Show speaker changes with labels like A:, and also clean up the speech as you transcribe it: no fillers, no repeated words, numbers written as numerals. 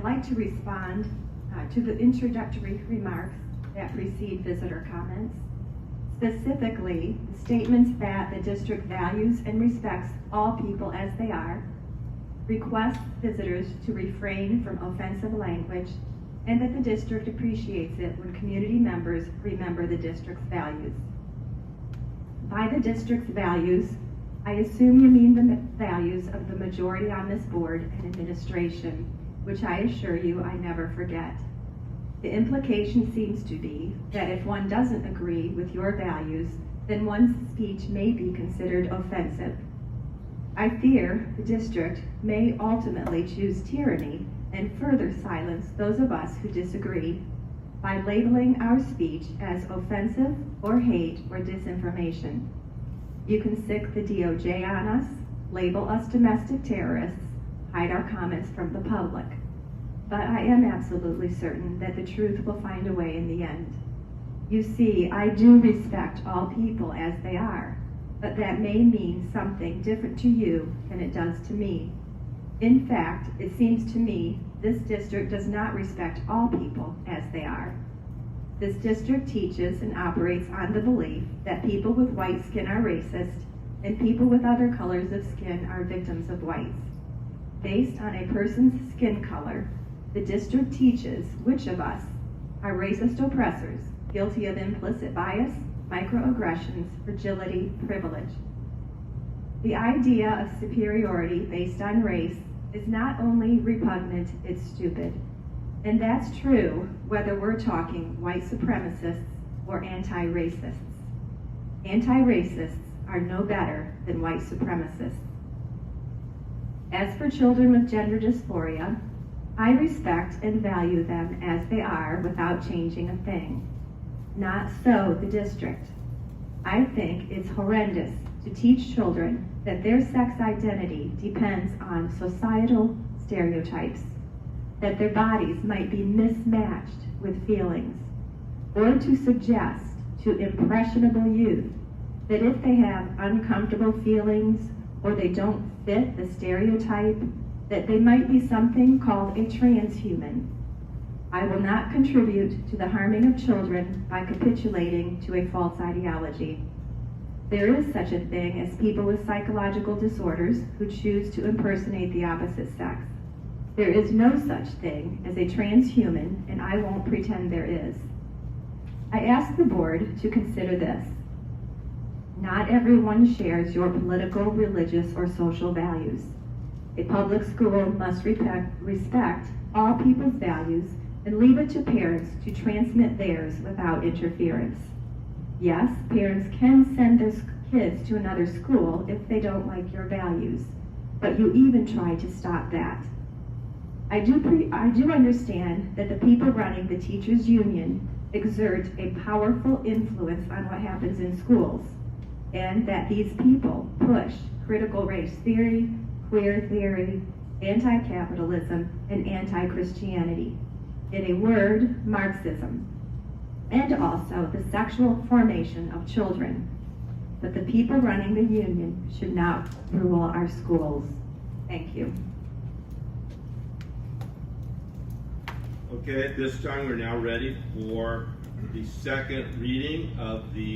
A: I'd like to respond to the introductory remarks that precede visitor comments. Specifically, the statements that the district values and respects all people as they are, requests visitors to refrain from offensive language, and that the district appreciates it when community members remember the district's values. By the district's values, I assume you mean the values of the majority on this board and administration, which I assure you I never forget. The implication seems to be that if one doesn't agree with your values, then one's speech may be considered offensive. I fear the district may ultimately choose tyranny and further silence those of us who disagree by labeling our speech as offensive or hate or disinformation. You can sic the DOJ on us, label us domestic terrorists, hide our comments from the public. But I am absolutely certain that the truth will find a way in the end. You see, I do respect all people as they are, but that may mean something different to you than it does to me. In fact, it seems to me this district does not respect all people as they are. This district teaches and operates on the belief that people with white skin are racist and people with other colors of skin are victims of whites. Based on a person's skin color, the district teaches which of us are racist oppressors, guilty of implicit bias, microaggressions, fragility, privilege. The idea of superiority based on race is not only repugnant, it's stupid. And that's true whether we're talking white supremacists or anti-racists. Anti-racists are no better than white supremacists. As for children with gender dysphoria, I respect and value them as they are without changing a thing. Not so the district. I think it's horrendous to teach children that their sex identity depends on societal stereotypes, that their bodies might be mismatched with feelings, or to suggest to impressionable youth that if they have uncomfortable feelings or they don't fit the stereotype, that they might be something called a transhuman. I will not contribute to the harming of children by capitulating to a false ideology. There is such a thing as people with psychological disorders who choose to impersonate the opposite sex. There is no such thing as a transhuman, and I won't pretend there is. I ask the board to consider this. Not everyone shares your political, religious, or social values. A public school must respect all people's values and leave it to parents to transmit theirs without interference. Yes, parents can send their kids to another school if they don't like your values, but you even try to stop that. I do understand that the people running the teachers' union exert a powerful influence on what happens in schools, and that these people push critical race theory, queer theory, anti-capitalism, and anti-Christianity. In a word, Marxism, and also the sexual formation of children. But the people running the union should not rule our schools. Thank you.
B: Okay, at this time we're now ready for the second reading of the